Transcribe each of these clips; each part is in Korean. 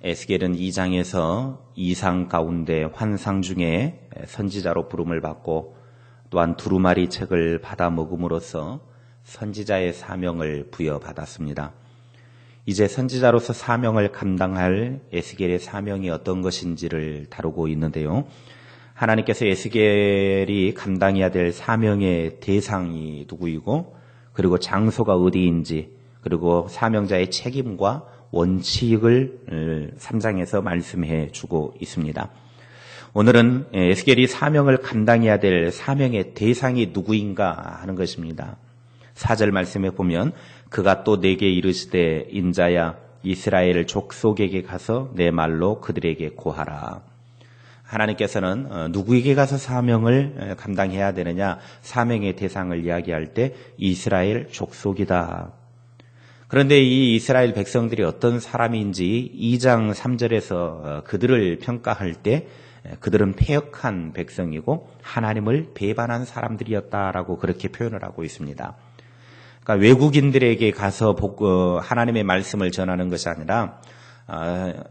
에스겔은 2장에서 이상 가운데 환상 중에 선지자로 부름을 받고 또한 두루마리 책을 받아 먹음으로써 선지자의 사명을 부여받았습니다. 이제 선지자로서 사명을 감당할 에스겔의 사명이 어떤 것인지를 다루고 있는데요. 하나님께서 에스겔이 감당해야 될 사명의 대상이 누구이고 그리고 장소가 어디인지 그리고 사명자의 책임과 원칙을 3장에서 말씀해 주고 있습니다. 오늘은 에스겔이 사명을 감당해야 될 사명의 대상이 누구인가 하는 것입니다. 4절 말씀에 보면 그가 또 내게 이르시되 인자야 이스라엘 족속에게 가서 내 말로 그들에게 고하라. 하나님께서는 누구에게 가서 사명을 감당해야 되느냐, 사명의 대상을 이야기할 때 이스라엘 족속이다. 그런데 이 이스라엘 백성들이 어떤 사람인지 2장 3절에서 그들을 평가할 때 그들은 패역한 백성이고 하나님을 배반한 사람들이었다라고 그렇게 표현을 하고 있습니다. 그러니까 외국인들에게 가서 하나님의 말씀을 전하는 것이 아니라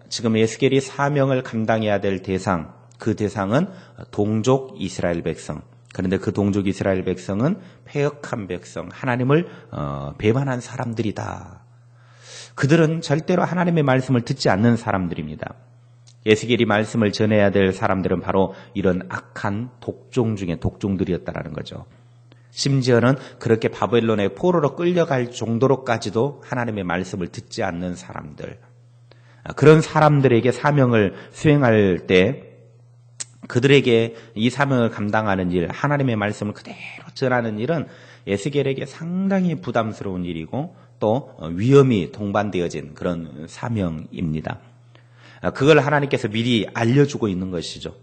지금 에스겔이 사명을 감당해야 될 대상, 그 대상은 동족 이스라엘 백성. 그런데 그 동족 이스라엘 백성은 패역한 백성, 하나님을 배반한 사람들이다. 그들은 절대로 하나님의 말씀을 듣지 않는 사람들입니다. 에스겔이 말씀을 전해야 될 사람들은 바로 이런 악한 독종 중에 독종들이었다라는 거죠. 심지어는 그렇게 바벨론의 포로로 끌려갈 정도로까지도 하나님의 말씀을 듣지 않는 사람들. 그런 사람들에게 사명을 수행할 때 그들에게 이 사명을 감당하는 일, 하나님의 말씀을 그대로 전하는 일은 에스겔에게 상당히 부담스러운 일이고 또 위험이 동반되어진 그런 사명입니다. 그걸 하나님께서 미리 알려주고 있는 것이죠.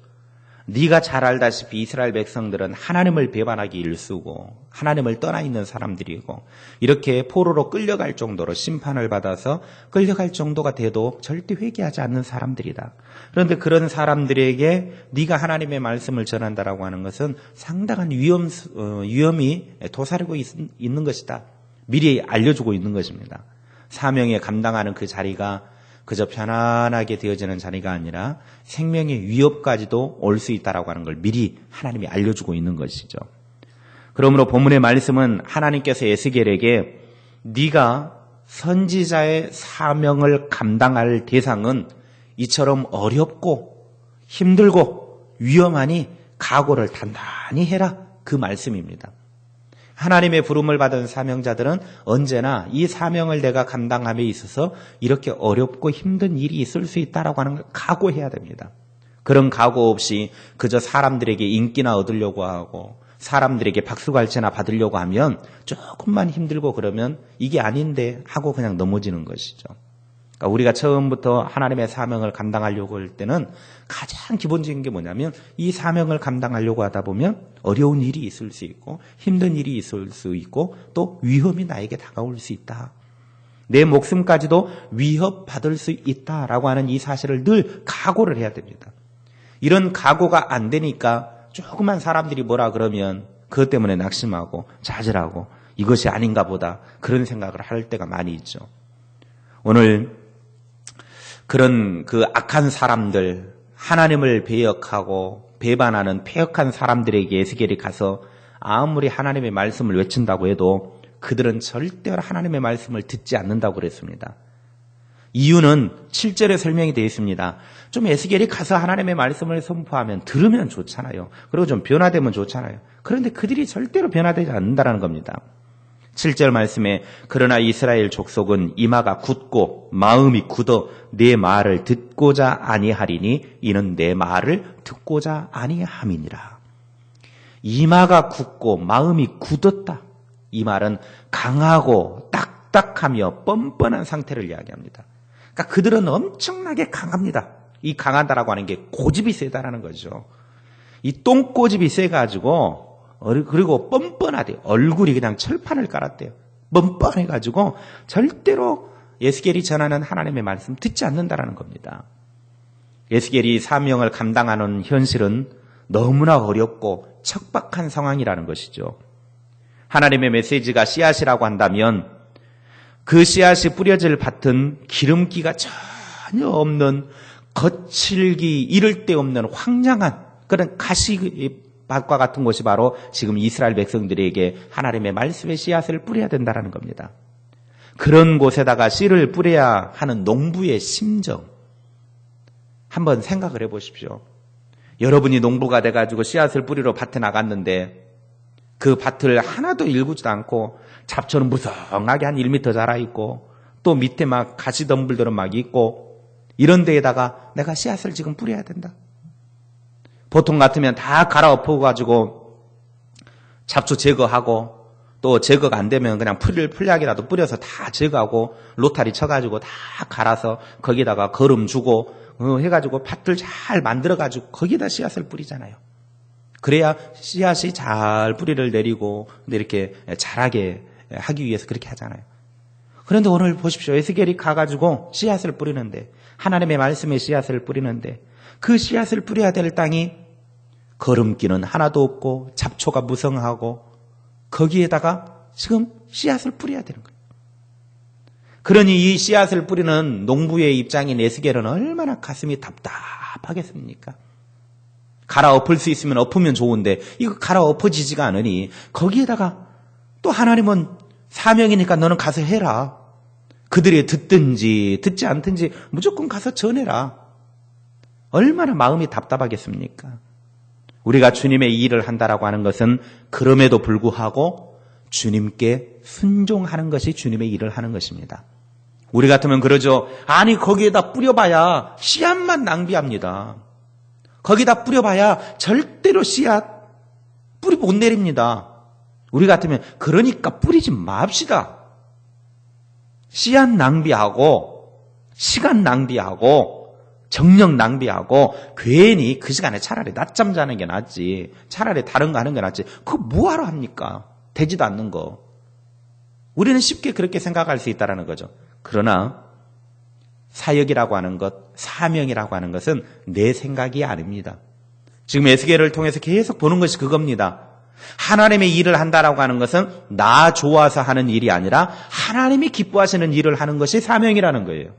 네가 잘 알다시피 이스라엘 백성들은 하나님을 배반하기 일쑤고 하나님을 떠나 있는 사람들이고 이렇게 포로로 끌려갈 정도로 심판을 받아서 끌려갈 정도가 돼도 절대 회개하지 않는 사람들이다. 그런데 그런 사람들에게 네가 하나님의 말씀을 전한다라고 하는 것은 상당한 위험이 도사리고 있는 것이다. 미리 알려주고 있는 것입니다. 사명에 감당하는 그 자리가 그저 편안하게 되어지는 자리가 아니라 생명의 위협까지도 올 수 있다라고 하는 걸 미리 하나님이 알려주고 있는 것이죠. 그러므로 본문의 말씀은 하나님께서 에스겔에게 네가 선지자의 사명을 감당할 대상은 이처럼 어렵고 힘들고 위험하니 각오를 단단히 해라, 그 말씀입니다. 하나님의 부름을 받은 사명자들은 언제나 이 사명을 내가 감당함에 있어서 이렇게 어렵고 힘든 일이 있을 수 있다라고 하는 걸 각오해야 됩니다. 그런 각오 없이 그저 사람들에게 인기나 얻으려고 하고 사람들에게 박수갈채나 받으려고 하면 조금만 힘들고 그러면 이게 아닌데 하고 그냥 넘어지는 것이죠. 그러니까 우리가 처음부터 하나님의 사명을 감당하려고 할 때는 가장 기본적인 게 뭐냐면 이 사명을 감당하려고 하다 보면 어려운 일이 있을 수 있고 힘든 일이 있을 수 있고 또 위험이 나에게 다가올 수 있다. 내 목숨까지도 위협받을 수 있다라고 하는 이 사실을 늘 각오를 해야 됩니다. 이런 각오가 안 되니까 조그만 사람들이 뭐라 그러면 그것 때문에 낙심하고 좌절하고 이것이 아닌가 보다 그런 생각을 할 때가 많이 있죠. 오늘 그런 그 악한 사람들, 하나님을 배역하고 배반하는 패역한 사람들에게 에스겔이 가서 아무리 하나님의 말씀을 외친다고 해도 그들은 절대로 하나님의 말씀을 듣지 않는다고 그랬습니다. 이유는 7절에 설명이 되어 있습니다. 좀 에스겔이 가서 하나님의 말씀을 선포하면 들으면 좋잖아요. 그리고 좀 변화되면 좋잖아요. 그런데 그들이 절대로 변화되지 않는다는 겁니다. 7절 말씀에 그러나 이스라엘 족속은 이마가 굳고 마음이 굳어 내 말을 듣고자 아니하리니 이는 내 말을 듣고자 아니함이니라. 이마가 굳고 마음이 굳었다. 이 말은 강하고 딱딱하며 뻔뻔한 상태를 이야기합니다. 그러니까 그들은 엄청나게 강합니다. 이 강하다라고 하는 게 고집이 세다라는 거죠. 이 똥고집이 세가지고 그리고 뻔뻔하대요. 얼굴이 그냥 철판을 깔았대요. 뻔뻔해가지고 절대로 에스겔이 전하는 하나님의 말씀 듣지 않는다라는 겁니다. 에스겔이 사명을 감당하는 현실은 너무나 어렵고 척박한 상황이라는 것이죠. 하나님의 메시지가 씨앗이라고 한다면 그 씨앗이 뿌려질 밭은 기름기가 전혀 전혀 없는 거칠기 이를 데 없는 황량한 그런 가시밭과 같은 곳이 바로 지금 이스라엘 백성들에게 하나님의 말씀의 씨앗을 뿌려야 된다는 겁니다. 그런 곳에다가 씨를 뿌려야 하는 농부의 심정 한번 생각을 해보십시오. 여러분이 농부가 돼가지고 씨앗을 뿌리러 밭에 나갔는데 그 밭을 하나도 일구지도 않고 잡초는 무성하게 한 1m 자라있고 또 밑에 막 가시덤불들은 막 있고 이런 데에다가 내가 씨앗을 지금 뿌려야 된다. 보통 같으면 다 갈아엎어가지고 잡초 제거하고 또 제거가 안 되면 그냥 풀약이라도 뿌려서 다 제거하고 로타리 쳐가지고 다 갈아서 거기다가 거름 주고 해가지고 밭을 잘 만들어가지고 거기다 씨앗을 뿌리잖아요. 그래야 씨앗이 잘 뿌리를 내리고 이렇게 자라게 하기 위해서 그렇게 하잖아요. 그런데 오늘 보십시오. 에스겔이 가가지고 씨앗을 뿌리는데 하나님의 말씀의 씨앗을 뿌리는데 그 씨앗을 뿌려야 될 땅이 거름기는 하나도 없고 잡초가 무성하고 거기에다가 지금 씨앗을 뿌려야 되는 거예요. 그러니 이 씨앗을 뿌리는 농부의 입장인 에스겔은 얼마나 가슴이 답답하겠습니까? 갈아엎을 수 있으면 엎으면 좋은데 이거 갈아엎어지지가 않으니 거기에다가 또 하나님은 사명이니까 너는 가서 해라. 그들이 듣든지 듣지 않든지 무조건 가서 전해라. 얼마나 마음이 답답하겠습니까? 우리가 주님의 일을 한다라고 하는 것은 그럼에도 불구하고 주님께 순종하는 것이 주님의 일을 하는 것입니다. 우리 같으면 그러죠. 아니 거기에다 뿌려봐야 씨앗만 낭비합니다. 거기다 뿌려봐야 절대로 씨앗 뿌리 못 내립니다. 우리 같으면 그러니까 뿌리지 맙시다. 씨앗 낭비하고 시간 낭비하고 정력 낭비하고 괜히 그 시간에 차라리 낮잠 자는 게 낫지. 차라리 다른 거 하는 게 낫지. 그거 뭐하러 합니까? 되지도 않는 거. 우리는 쉽게 그렇게 생각할 수 있다는 거죠. 그러나 사역이라고 하는 것, 사명이라고 하는 것은 내 생각이 아닙니다. 지금 에스겔을 통해서 계속 보는 것이 그겁니다. 하나님의 일을 한다라고 하는 것은 나 좋아서 하는 일이 아니라 하나님이 기뻐하시는 일을 하는 것이 사명이라는 거예요.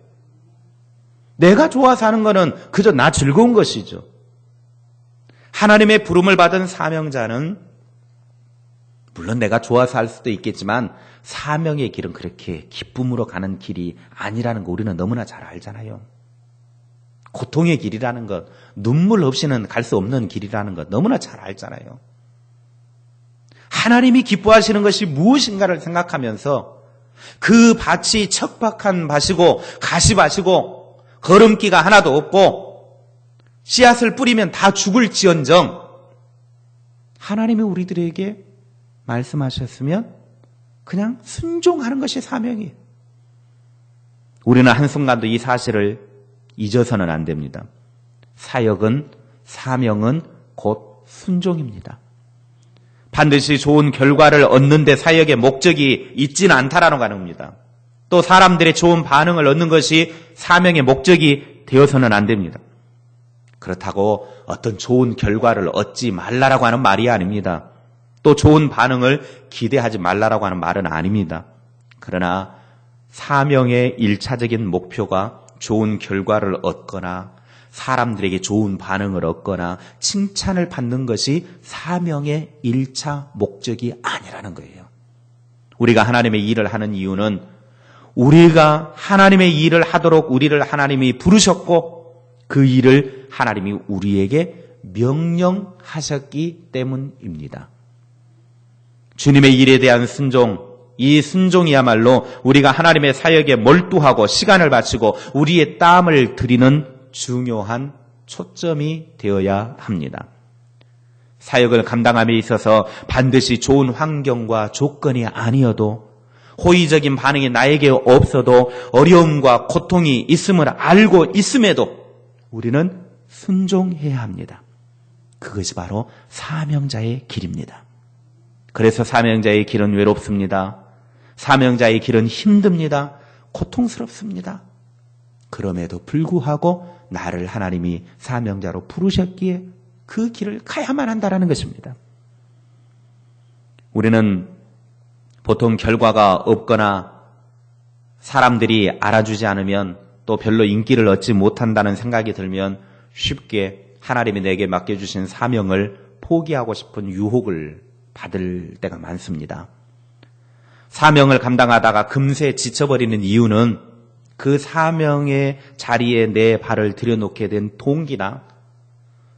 내가 좋아서 하는 것은 그저 나 즐거운 것이죠. 하나님의 부름을 받은 사명자는 물론 내가 좋아서 할 수도 있겠지만 사명의 길은 그렇게 기쁨으로 가는 길이 아니라는 거 우리는 너무나 잘 알잖아요. 고통의 길이라는 것, 눈물 없이는 갈 수 없는 길이라는 것 너무나 잘 알잖아요. 하나님이 기뻐하시는 것이 무엇인가를 생각하면서 그 밭이 척박한 밭이고 가시밭이고 거름기가 하나도 없고 씨앗을 뿌리면 다 죽을지언정 하나님이 우리들에게 말씀하셨으면 그냥 순종하는 것이 사명이에요. 우리는 한순간도 이 사실을 잊어서는 안 됩니다. 사역은, 사명은 곧 순종입니다. 반드시 좋은 결과를 얻는 데 사역의 목적이 있지는 않다라는 겁니다. 또 사람들의 좋은 반응을 얻는 것이 사명의 목적이 되어서는 안 됩니다. 그렇다고 어떤 좋은 결과를 얻지 말라라고 하는 말이 아닙니다. 또 좋은 반응을 기대하지 말라라고 하는 말은 아닙니다. 그러나 사명의 1차적인 목표가 좋은 결과를 얻거나 사람들에게 좋은 반응을 얻거나 칭찬을 받는 것이 사명의 1차 목적이 아니라는 거예요. 우리가 하나님의 일을 하는 이유는 우리가 하나님의 일을 하도록 우리를 하나님이 부르셨고 그 일을 하나님이 우리에게 명령하셨기 때문입니다. 주님의 일에 대한 순종, 이 순종이야말로 우리가 하나님의 사역에 몰두하고 시간을 바치고 우리의 땀을 들이는 중요한 초점이 되어야 합니다. 사역을 감당함에 있어서 반드시 좋은 환경과 조건이 아니어도 호의적인 반응이 나에게 없어도 어려움과 고통이 있음을 알고 있음에도 우리는 순종해야 합니다. 그것이 바로 사명자의 길입니다. 그래서 사명자의 길은 외롭습니다. 사명자의 길은 힘듭니다. 고통스럽습니다. 그럼에도 불구하고 나를 하나님이 사명자로 부르셨기에 그 길을 가야만 한다는 것입니다. 우리는 보통 결과가 없거나 사람들이 알아주지 않으면 또 별로 인기를 얻지 못한다는 생각이 들면 쉽게 하나님이 내게 맡겨주신 사명을 포기하고 싶은 유혹을 받을 때가 많습니다. 사명을 감당하다가 금세 지쳐버리는 이유는 그 사명의 자리에 내 발을 들여놓게 된 동기나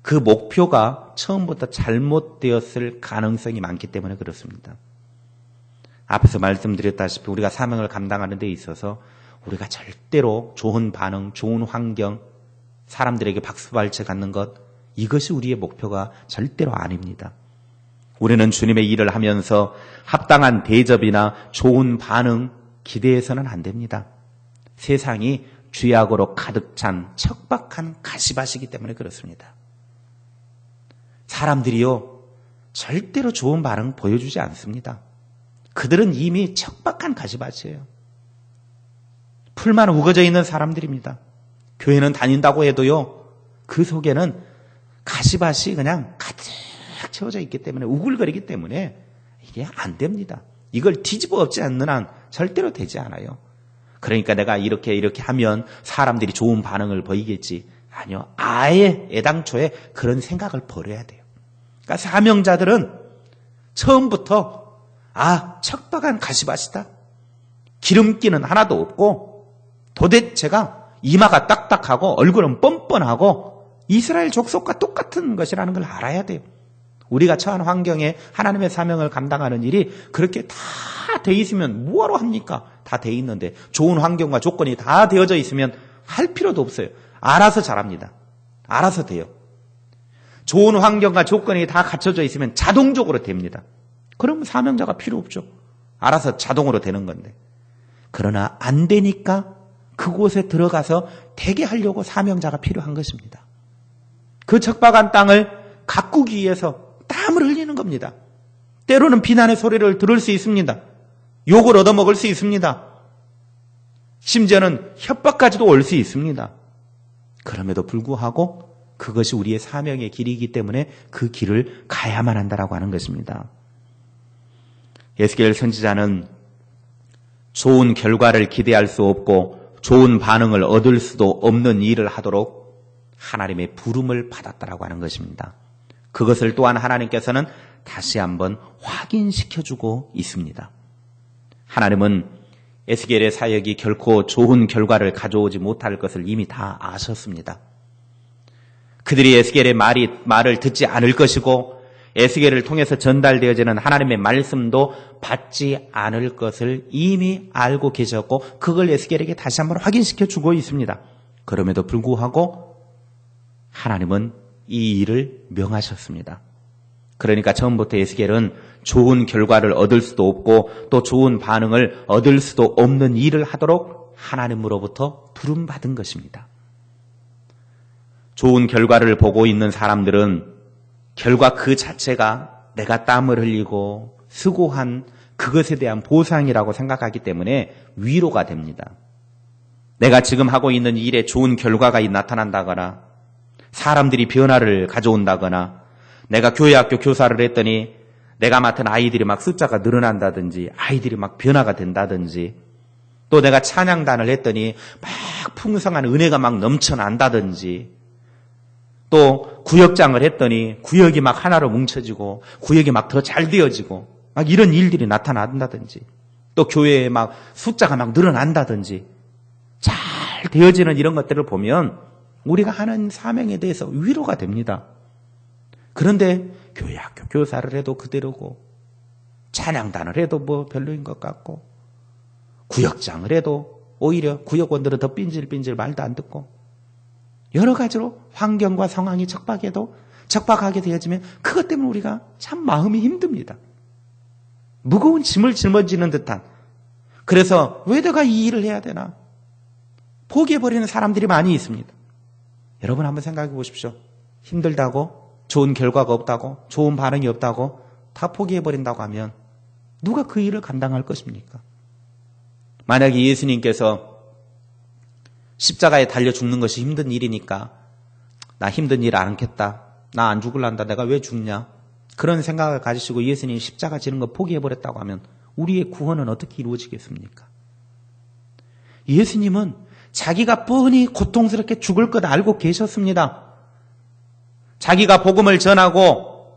그 목표가 처음부터 잘못되었을 가능성이 많기 때문에 그렇습니다. 앞에서 말씀드렸다시피 우리가 사명을 감당하는 데 있어서 우리가 절대로 좋은 반응, 좋은 환경, 사람들에게 박수발채 갖는 것, 이것이 우리의 목표가 절대로 아닙니다. 우리는 주님의 일을 하면서 합당한 대접이나 좋은 반응 기대해서는 안 됩니다. 세상이 죄악으로 가득 찬 척박한 가시밭이기 때문에 그렇습니다. 사람들이요, 절대로 좋은 반응 보여주지 않습니다. 그들은 이미 척박한 가시밭이에요. 풀만 우거져 있는 사람들입니다. 교회는 다닌다고 해도요, 그 속에는 가시밭이 그냥 가득 채워져 있기 때문에, 우글거리기 때문에 이게 안 됩니다. 이걸 뒤집어 엎지 않는 한 절대로 되지 않아요. 그러니까 내가 이렇게 하면 사람들이 좋은 반응을 보이겠지. 아니요. 아예 애당초에 그런 생각을 버려야 돼요. 그러니까 사명자들은 처음부터 척박한 가시밭이다. 기름기는 하나도 없고 도대체가 이마가 딱딱하고 얼굴은 뻔뻔하고 이스라엘 족속과 똑같은 것이라는 걸 알아야 돼요. 우리가 처한 환경에 하나님의 사명을 감당하는 일이 그렇게 다 돼 있으면 뭐하러 합니까? 다 돼 있는데 좋은 환경과 조건이 다 되어져 있으면 할 필요도 없어요. 알아서 잘합니다. 알아서 돼요. 좋은 환경과 조건이 다 갖춰져 있으면 자동적으로 됩니다. 그럼 사명자가 필요 없죠. 알아서 자동으로 되는 건데. 그러나 안 되니까 그곳에 들어가서 되게 하려고 사명자가 필요한 것입니다. 그 척박한 땅을 가꾸기 위해서 땀을 흘리는 겁니다. 때로는 비난의 소리를 들을 수 있습니다. 욕을 얻어먹을 수 있습니다. 심지어는 협박까지도 올 수 있습니다. 그럼에도 불구하고 그것이 우리의 사명의 길이기 때문에 그 길을 가야만 한다라고 하는 것입니다. 에스겔 선지자는 좋은 결과를 기대할 수 없고 좋은 반응을 얻을 수도 없는 일을 하도록 하나님의 부름을 받았다라고 하는 것입니다. 그것을 또한 하나님께서는 다시 한번 확인시켜주고 있습니다. 하나님은 에스겔의 사역이 결코 좋은 결과를 가져오지 못할 것을 이미 다 아셨습니다. 그들이 에스겔의 말을 듣지 않을 것이고 에스겔을 통해서 전달되어지는 하나님의 말씀도 받지 않을 것을 이미 알고 계셨고 그걸 에스겔에게 다시 한번 확인시켜 주고 있습니다. 그럼에도 불구하고 하나님은 이 일을 명하셨습니다. 그러니까 처음부터 에스겔은 좋은 결과를 얻을 수도 없고 또 좋은 반응을 얻을 수도 없는 일을 하도록 하나님으로부터 부름받은 것입니다. 좋은 결과를 보고 있는 사람들은 결과 그 자체가 내가 땀을 흘리고 수고한 그것에 대한 보상이라고 생각하기 때문에 위로가 됩니다. 내가 지금 하고 있는 일에 좋은 결과가 나타난다거나 사람들이 변화를 가져온다거나 내가 교회학교 교사를 했더니 내가 맡은 아이들이 막 숫자가 늘어난다든지 아이들이 막 변화가 된다든지 또 내가 찬양단을 했더니 막 풍성한 은혜가 막 넘쳐난다든지 또 구역장을 했더니 구역이 막 하나로 뭉쳐지고 구역이 막 더 잘 되어지고 막 이런 일들이 나타난다든지 또 교회에 막 숫자가 막 늘어난다든지 잘 되어지는 이런 것들을 보면 우리가 하는 사명에 대해서 위로가 됩니다. 그런데 교회 학교 교사를 해도 그대로고 찬양단을 해도 뭐 별로인 것 같고 구역장을 해도 오히려 구역원들은 더 삔질삔질 말도 안 듣고 여러 가지로 환경과 상황이 척박하게 되어지면 그것 때문에 우리가 참 마음이 힘듭니다. 무거운 짐을 짊어지는 듯한 그래서 왜 내가 이 일을 해야 되나 포기해버리는 사람들이 많이 있습니다. 여러분 한번 생각해 보십시오. 힘들다고 좋은 결과가 없다고 좋은 반응이 없다고 다 포기해버린다고 하면 누가 그 일을 감당할 것입니까? 만약에 예수님께서 십자가에 달려 죽는 것이 힘든 일이니까 나 힘든 일 안 하겠다. 나 안 죽을란다. 내가 왜 죽냐? 그런 생각을 가지시고 예수님이 십자가 지는 거 포기해버렸다고 하면 우리의 구원은 어떻게 이루어지겠습니까? 예수님은 자기가 뻔히 고통스럽게 죽을 것 알고 계셨습니다. 자기가 복음을 전하고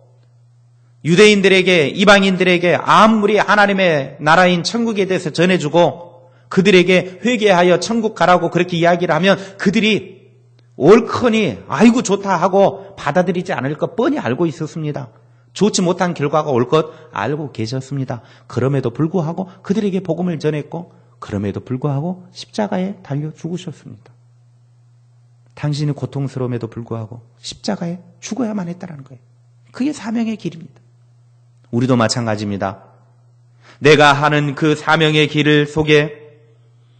유대인들에게, 이방인들에게 아무리 하나님의 나라인 천국에 대해서 전해주고 그들에게 회개하여 천국 가라고 그렇게 이야기를 하면 그들이 옳거니 아이고 좋다 하고 받아들이지 않을 것 뻔히 알고 있었습니다. 좋지 못한 결과가 올 것 알고 계셨습니다. 그럼에도 불구하고 그들에게 복음을 전했고 그럼에도 불구하고 십자가에 달려 죽으셨습니다. 당신이 고통스러움에도 불구하고 십자가에 죽어야만 했다는 거예요. 그게 사명의 길입니다. 우리도 마찬가지입니다. 내가 하는 그 사명의 길 속에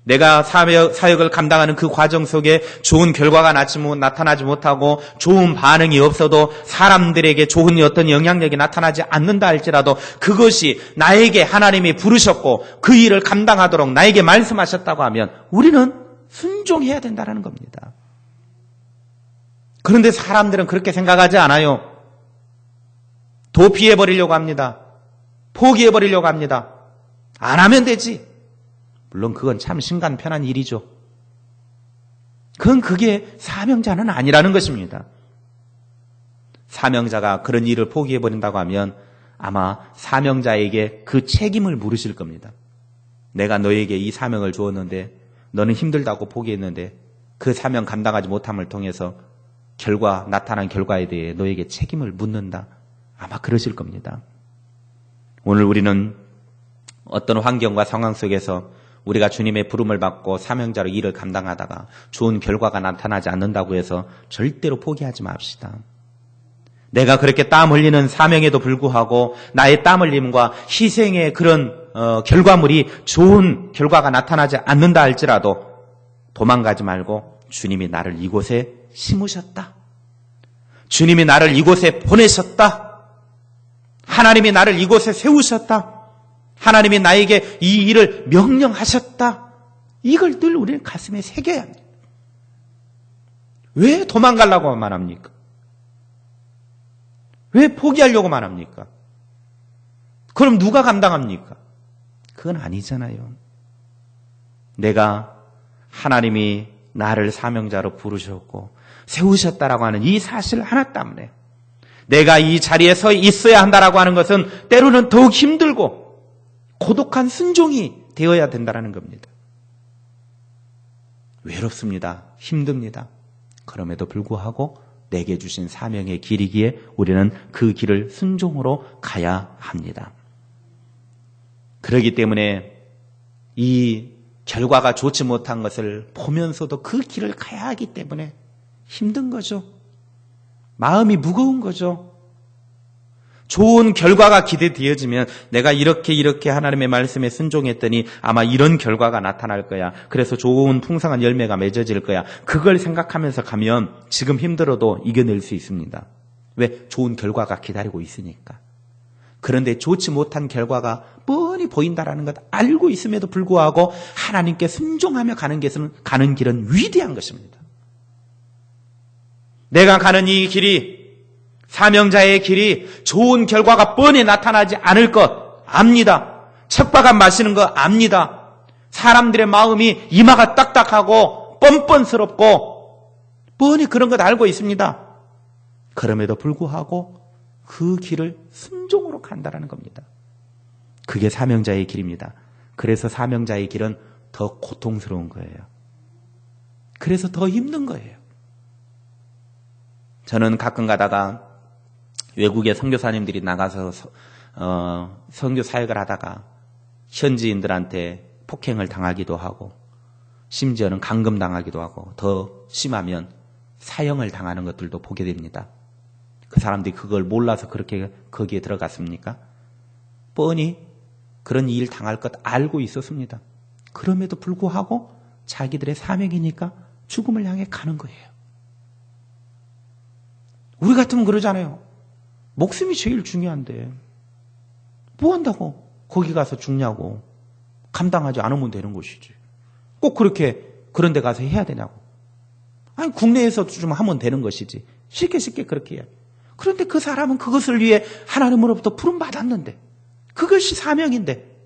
내가 사역을 감당하는 그 과정 속에 좋은 결과가 나타나지 못하고 좋은 반응이 없어도 사람들에게 좋은 어떤 영향력이 나타나지 않는다 할지라도 그것이 나에게 하나님이 부르셨고 그 일을 감당하도록 나에게 말씀하셨다고 하면 우리는 순종해야 된다는 겁니다. 그런데 사람들은 그렇게 생각하지 않아요. 도피해버리려고 합니다. 포기해버리려고 합니다. 안 하면 되지. 물론 그건 참 심간편한 일이죠. 그게 사명자는 아니라는 것입니다. 사명자가 그런 일을 포기해버린다고 하면 아마 사명자에게 그 책임을 물으실 겁니다. 내가 너에게 이 사명을 주었는데 너는 힘들다고 포기했는데 그 사명 감당하지 못함을 통해서 나타난 결과에 대해 너에게 책임을 묻는다. 아마 그러실 겁니다. 오늘 우리는 어떤 환경과 상황 속에서 우리가 주님의 부름을 받고 사명자로 일을 감당하다가 좋은 결과가 나타나지 않는다고 해서 절대로 포기하지 맙시다. 내가 그렇게 땀 흘리는 사명에도 불구하고 나의 땀 흘림과 희생의 그런 결과물이 좋은 결과가 나타나지 않는다 할지라도 도망가지 말고 주님이 나를 이곳에 심으셨다. 주님이 나를 이곳에 보내셨다. 하나님이 나를 이곳에 세우셨다. 하나님이 나에게 이 일을 명령하셨다. 이걸 늘 우리는 가슴에 새겨야 합니다. 왜 도망가려고만 합니까? 왜 포기하려고만 합니까? 그럼 누가 감당합니까? 그건 아니잖아요. 내가 하나님이 나를 사명자로 부르셨고 세우셨다라고 하는 이 사실 하나 때문에 내가 이 자리에 서 있어야 한다라고 하는 것은 때로는 더욱 힘들고 고독한 순종이 되어야 된다는 겁니다. 외롭습니다. 힘듭니다. 그럼에도 불구하고 내게 주신 사명의 길이기에 우리는 그 길을 순종으로 가야 합니다. 그렇기 때문에 이 결과가 좋지 못한 것을 보면서도 그 길을 가야 하기 때문에 힘든 거죠. 마음이 무거운 거죠. 좋은 결과가 기대되어지면 내가 이렇게 하나님의 말씀에 순종했더니 아마 이런 결과가 나타날 거야. 그래서 좋은 풍성한 열매가 맺어질 거야. 그걸 생각하면서 가면 지금 힘들어도 이겨낼 수 있습니다. 왜? 좋은 결과가 기다리고 있으니까. 그런데 좋지 못한 결과가 뻔히 보인다라는 것 알고 있음에도 불구하고 하나님께 순종하며 가는 길은 위대한 것입니다. 내가 가는 이 길이 사명자의 길이 좋은 결과가 뻔히 나타나지 않을 것 압니다. 척박한 마시는 거 압니다. 사람들의 마음이 이마가 딱딱하고 뻔뻔스럽고 뻔히 그런 것 알고 있습니다. 그럼에도 불구하고 그 길을 순종으로 간다라는 겁니다. 그게 사명자의 길입니다. 그래서 사명자의 길은 더 고통스러운 거예요. 그래서 더 힘든 거예요. 저는 가끔 가다가 외국의 선교사님들이 나가서 선교 사역을 하다가 현지인들한테 폭행을 당하기도 하고 심지어는 감금당하기도 하고 더 심하면 사형을 당하는 것들도 보게 됩니다. 그 사람들이 그걸 몰라서 그렇게 거기에 들어갔습니까? 뻔히 그런 일 당할 것 알고 있었습니다. 그럼에도 불구하고 자기들의 사명이니까 죽음을 향해 가는 거예요. 우리 같으면 그러잖아요. 목숨이 제일 중요한데 뭐 한다고 거기 가서 죽냐고. 감당하지 않으면 되는 것이지. 꼭 그렇게 그런 데 가서 해야 되냐고. 아니 국내에서도 좀 하면 되는 것이지. 쉽게 그렇게 해야 돼. 그런데 그 사람은 그것을 위해 하나님으로부터 부름 받았는데 그것이 사명인데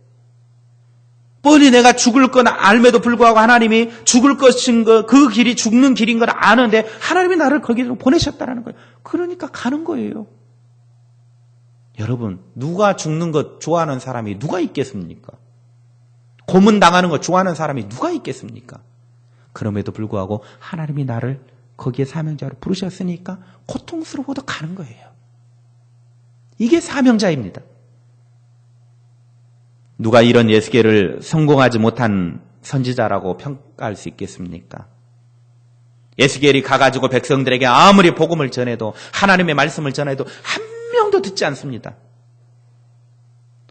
뻔히 내가 죽을 건 알매도 불구하고 하나님이 죽을 것인 거, 그 길이 죽는 길인 걸 아는데 하나님이 나를 거기로 보내셨다라는 거예요. 그러니까 가는 거예요. 여러분, 누가 죽는 것 좋아하는 사람이 누가 있겠습니까? 고문당하는 것 좋아하는 사람이 누가 있겠습니까? 그럼에도 불구하고 하나님이 나를 거기에 사명자로 부르셨으니까 고통스러워도 가는 거예요. 이게 사명자입니다. 누가 이런 에스겔을 성공하지 못한 선지자라고 평가할 수 있겠습니까? 에스겔이 가가지고 백성들에게 아무리 복음을 전해도, 하나님의 말씀을 전해도 한 명도 듣지 않습니다.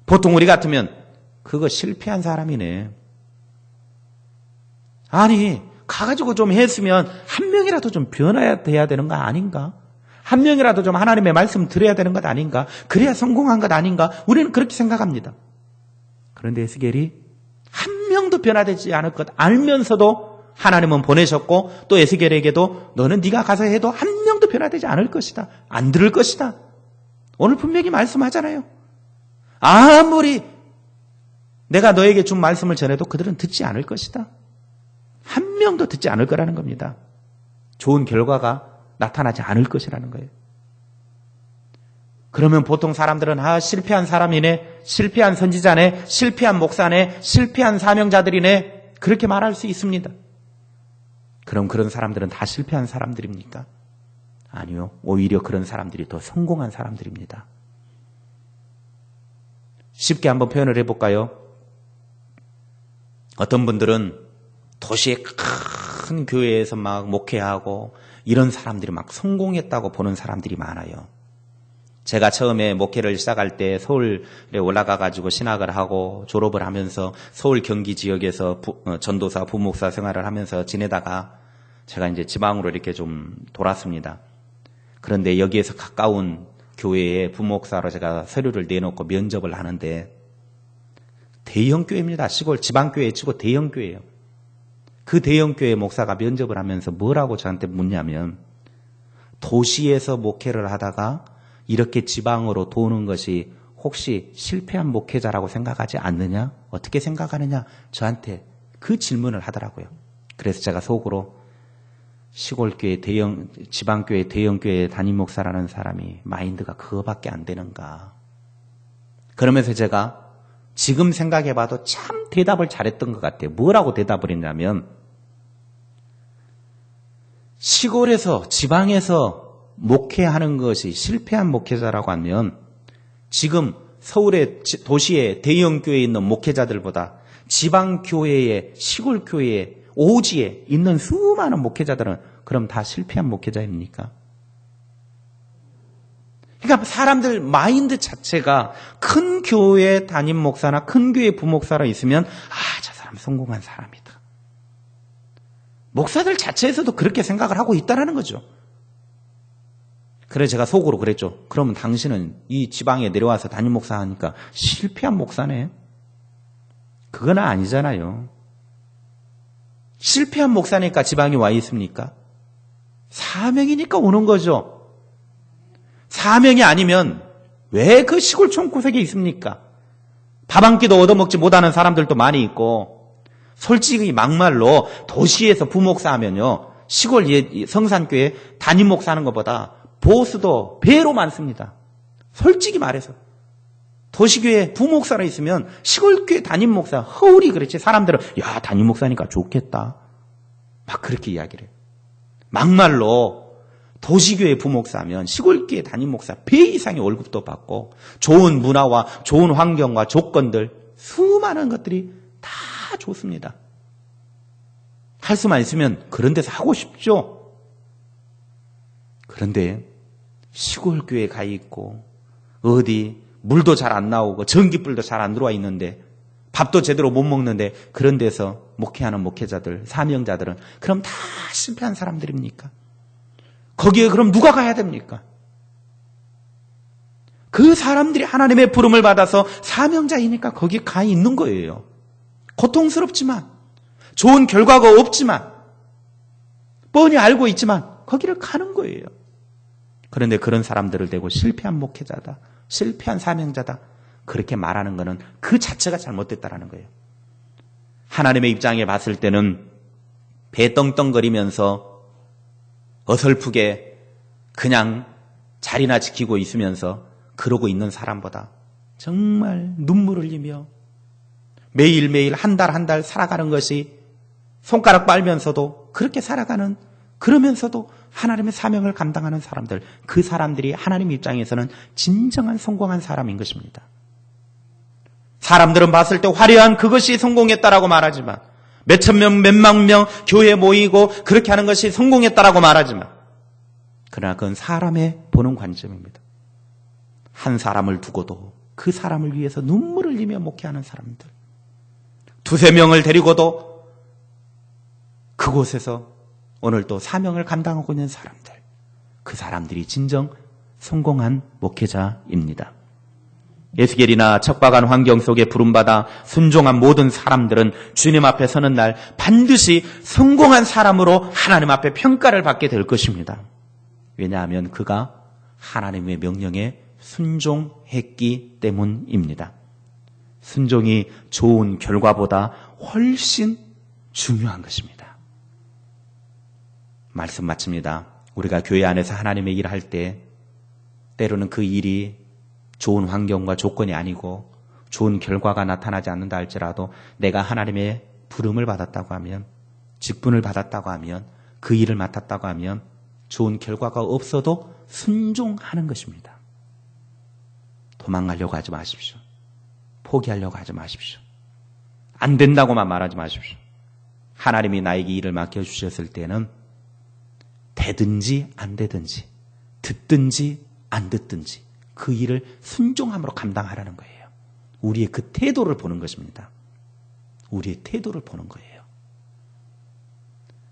보통 우리 같으면 그거 실패한 사람이네. 아니, 가가지고 좀 했으면 한 명이라도 좀 변화돼야 되는 거 아닌가? 한 명이라도 좀 하나님의 말씀 들어야 되는 것 아닌가? 그래야 성공한 것 아닌가? 우리는 그렇게 생각합니다. 그런데 에스겔이 한 명도 변화되지 않을 것 알면서도 하나님은 보내셨고, 또 에스겔에게도 너는 네가 가서 해도 한 명도 변화되지 않을 것이다. 안 들을 것이다. 오늘 분명히 말씀하잖아요. 아무리 내가 너에게 준 말씀을 전해도 그들은 듣지 않을 것이다. 한 명도 듣지 않을 거라는 겁니다. 좋은 결과가 나타나지 않을 것이라는 거예요. 그러면 보통 사람들은 실패한 사람이네, 실패한 선지자네, 실패한 목사네, 실패한 사명자들이네, 그렇게 말할 수 있습니다. 그럼 그런 사람들은 다 실패한 사람들입니까? 아니요. 오히려 그런 사람들이 더 성공한 사람들입니다. 쉽게 한번 표현을 해볼까요? 어떤 분들은 도시의 큰 교회에서 막 목회하고 이런 사람들이 막 성공했다고 보는 사람들이 많아요. 제가 처음에 목회를 시작할 때 서울에 올라가가지고 신학을 하고 졸업을 하면서 서울 경기 지역에서 전도사, 부목사 생활을 하면서 지내다가 제가 이제 지방으로 이렇게 좀 돌았습니다. 그런데 여기에서 가까운 교회에 부목사로 제가 서류를 내놓고 면접을 하는데 대형 교회입니다. 시골 지방교회 치고 대형 교회예요. 그 대형 교회 목사가 면접을 하면서 뭐라고 저한테 묻냐면, 도시에서 목회를 하다가 이렇게 지방으로 도는 것이 혹시 실패한 목회자라고 생각하지 않느냐? 어떻게 생각하느냐? 저한테 그 질문을 하더라고요. 그래서 제가 속으로 시골교회 지방교회 대형교회 담임 목사라는 사람이 마인드가 그거밖에 안 되는가. 그러면서 제가 지금 생각해봐도 참 대답을 잘했던 것 같아요. 뭐라고 대답을 했냐면, 시골에서 지방에서 목회하는 것이 실패한 목회자라고 하면 지금 서울의 도시의 대형교회에 있는 목회자들보다 지방교회에 시골교회에 오지에 있는 수많은 목회자들은 그럼 다 실패한 목회자입니까? 그러니까 사람들 마인드 자체가 큰 교회 담임 목사나 큰 교회 부목사로 있으면 저 사람 성공한 사람이다. 목사들 자체에서도 그렇게 생각을 하고 있다는 거죠. 그래서 제가 속으로 그랬죠. 그러면 당신은 이 지방에 내려와서 담임 목사 하니까 실패한 목사네. 그건 아니잖아요. 실패한 목사니까 지방에 와 있습니까? 사명이니까 오는 거죠. 사명이 아니면 왜 그 시골 촌구석에 있습니까? 밥 한 끼도 얻어먹지 못하는 사람들도 많이 있고, 솔직히 막말로 도시에서 부목사 하면요, 시골 성산교회 담임 목사 하는 것보다 보수도 배로 많습니다. 솔직히 말해서. 도시교회 부목사로 있으면 시골교회 담임 목사 허울이 그렇지. 사람들은 야, 담임 목사니까 좋겠다. 막 그렇게 이야기를 해요. 막말로 도시교회 부목사면 시골교회 담임 목사 배 이상의 월급도 받고 좋은 문화와 좋은 환경과 조건들 수많은 것들이 다 좋습니다. 할 수만 있으면 그런 데서 하고 싶죠. 그런데 시골교회에 가 있고 어디 물도 잘 안 나오고 전기불도 잘 안 들어와 있는데 밥도 제대로 못 먹는데 그런 데서 목회하는 목회자들, 사명자들은 그럼 다 실패한 사람들입니까? 거기에 그럼 누가 가야 됩니까? 그 사람들이 하나님의 부름을 받아서 사명자이니까 거기 가 있는 거예요. 고통스럽지만, 좋은 결과가 없지만, 뻔히 알고 있지만 거기를 가는 거예요. 그런데 그런 사람들을 대고 실패한 목회자다, 실패한 사명자다, 그렇게 말하는 것은 그 자체가 잘못됐다라는 거예요. 하나님의 입장에 봤을 때는 배 떵떵거리면서 어설프게 그냥 자리나 지키고 있으면서 그러고 있는 사람보다 정말 눈물을 흘리며 매일매일 한 달 한 달 살아가는 것이 손가락 빨면서도 그렇게 살아가는, 그러면서도 하나님의 사명을 감당하는 사람들, 그 사람들이 하나님 입장에서는 진정한 성공한 사람인 것입니다. 사람들은 봤을 때 화려한 그것이 성공했다라고 말하지만, 몇천 명, 몇만 명 교회에 모이고 그렇게 하는 것이 성공했다라고 말하지만, 그러나 그건 사람의 보는 관점입니다. 한 사람을 두고도 그 사람을 위해서 눈물을 흘리며 목회하는 사람들, 두세 명을 데리고도 그곳에서 오늘 또 사명을 감당하고 있는 사람들, 그 사람들이 진정 성공한 목회자입니다. 에스겔이나 척박한 환경 속에 부름받아 순종한 모든 사람들은 주님 앞에 서는 날 반드시 성공한 사람으로 하나님 앞에 평가를 받게 될 것입니다. 왜냐하면 그가 하나님의 명령에 순종했기 때문입니다. 순종이 좋은 결과보다 훨씬 중요한 것입니다. 말씀 마칩니다. 우리가 교회 안에서 하나님의 일을 할 때 때로는 그 일이 좋은 환경과 조건이 아니고 좋은 결과가 나타나지 않는다 할지라도 내가 하나님의 부름을 받았다고 하면, 직분을 받았다고 하면, 그 일을 맡았다고 하면 좋은 결과가 없어도 순종하는 것입니다. 도망가려고 하지 마십시오. 포기하려고 하지 마십시오. 안 된다고만 말하지 마십시오. 하나님이 나에게 일을 맡겨주셨을 때는 되든지 안 되든지, 듣든지 안 듣든지 그 일을 순종함으로 감당하라는 거예요. 우리의 그 태도를 보는 것입니다. 우리의 태도를 보는 거예요.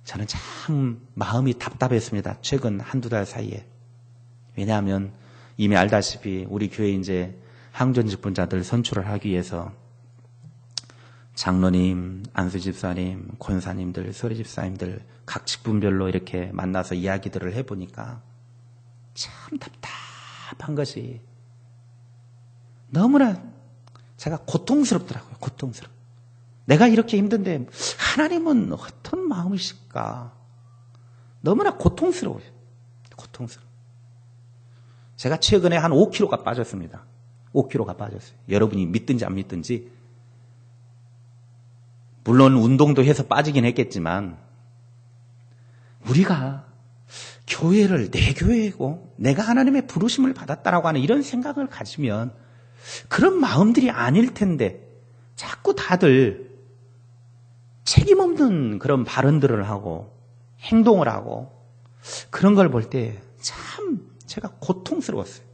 저는 참 마음이 답답했습니다. 최근 한두 달 사이에. 왜냐하면 이미 알다시피 우리 교회 이제 항전 직분자들 선출을 하기 위해서 장로님, 안수 집사님, 권사님들, 서리 집사님들 각 직분별로 이렇게 만나서 이야기들을 해보니까 참 답답한 것이 너무나 제가 고통스럽더라고요. 고통스럽고. 내가 이렇게 힘든데 하나님은 어떤 마음이실까? 너무나 고통스러워요. 고통스러워. 제가 최근에 한 5kg가 빠졌습니다. 5kg가 빠졌어요. 여러분이 믿든지 안 믿든지, 물론 운동도 해서 빠지긴 했겠지만, 우리가 교회를 내 교회고 내가 하나님의 부르심을 받았다라고 하는 이런 생각을 가지면 그런 마음들이 아닐 텐데 자꾸 다들 책임 없는 그런 발언들을 하고 행동을 하고 그런 걸 볼 때 참 제가 고통스러웠어요.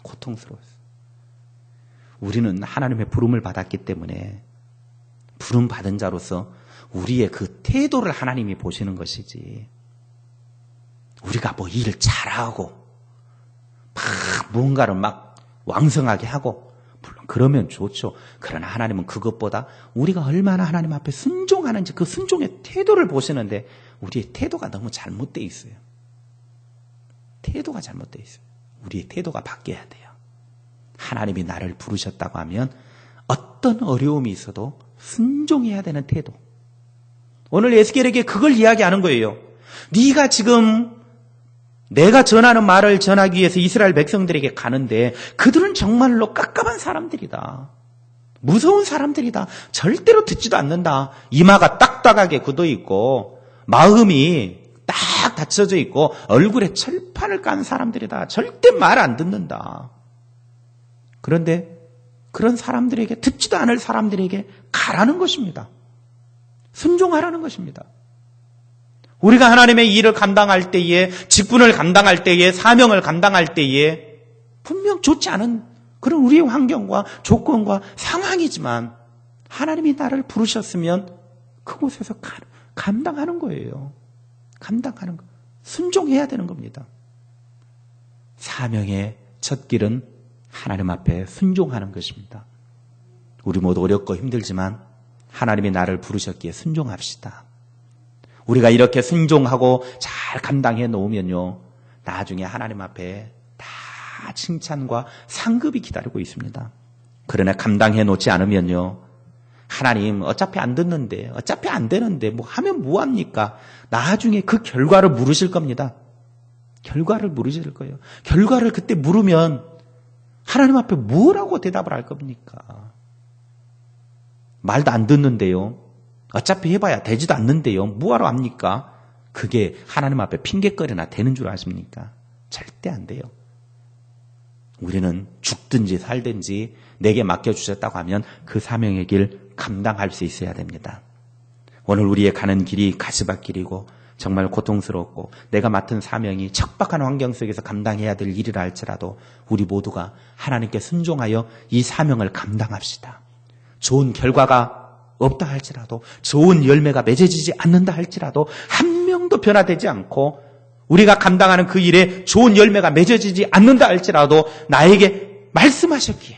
고통스러웠어요. 우리는 하나님의 부름을 받았기 때문에 부름 받은 자로서 우리의 그 태도를 하나님이 보시는 것이지, 우리가 뭐 일을 잘하고 막 뭔가를 막 왕성하게 하고, 물론 그러면 좋죠. 그러나 하나님은 그것보다 우리가 얼마나 하나님 앞에 순종하는지 그 순종의 태도를 보시는데 우리의 태도가 너무 잘못되어 있어요. 태도가 잘못되어 있어요. 우리의 태도가 바뀌어야 돼요. 하나님이 나를 부르셨다고 하면 어떤 어려움이 있어도 순종해야 되는 태도. 오늘 에스겔에게 그걸 이야기하는 거예요. 네가 지금 내가 전하는 말을 전하기 위해서 이스라엘 백성들에게 가는데 그들은 정말로 깝깝한 사람들이다. 무서운 사람들이다. 절대로 듣지도 않는다. 이마가 딱딱하게 굳어있고 마음이 딱 닫혀져 있고 얼굴에 철판을 깐 사람들이다. 절대 말 안 듣는다. 그런데 그런 사람들에게, 듣지도 않을 사람들에게 가라는 것입니다. 순종하라는 것입니다. 우리가 하나님의 일을 감당할 때에, 직분을 감당할 때에, 사명을 감당할 때에 분명 좋지 않은 그런 우리의 환경과 조건과 상황이지만 하나님이 나를 부르셨으면 그곳에서 감당하는 거예요. 감당하는 거. 순종해야 되는 겁니다. 사명의 첫 길은 하나님 앞에 순종하는 것입니다. 우리 모두 어렵고 힘들지만 하나님이 나를 부르셨기에 순종합시다. 우리가 이렇게 순종하고 잘 감당해 놓으면요, 나중에 하나님 앞에 다 칭찬과 상급이 기다리고 있습니다. 그러나 감당해 놓지 않으면요, 하나님 어차피 안 듣는데, 어차피 안 되는데 뭐 하면 뭐합니까? 나중에 그 결과를 물으실 겁니다. 결과를 물으실 거예요. 결과를 그때 물으면 하나님 앞에 뭐라고 대답을 할 겁니까? 말도 안 듣는데요. 어차피 해봐야 되지도 않는데요. 뭐하러 합니까? 그게 하나님 앞에 핑계거리나 되는 줄 아십니까? 절대 안 돼요. 우리는 죽든지 살든지 내게 맡겨주셨다고 하면 그 사명의 길 감당할 수 있어야 됩니다. 오늘 우리의 가는 길이 가시밭길이고 정말 고통스럽고 내가 맡은 사명이 척박한 환경 속에서 감당해야 될 일이라 할지라도 우리 모두가 하나님께 순종하여 이 사명을 감당합시다. 좋은 결과가 없다 할지라도 좋은 열매가 맺어지지 않는다 할지라도 한 명도 변화되지 않고 우리가 감당하는 그 일에 좋은 열매가 맺어지지 않는다 할지라도 나에게 말씀하셨기에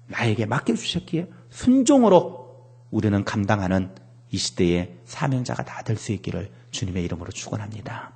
나에게 맡겨주셨기에 순종으로 우리는 감당하는 이 시대의 사명자가 다 될 수 있기를 주님의 이름으로 축원합니다.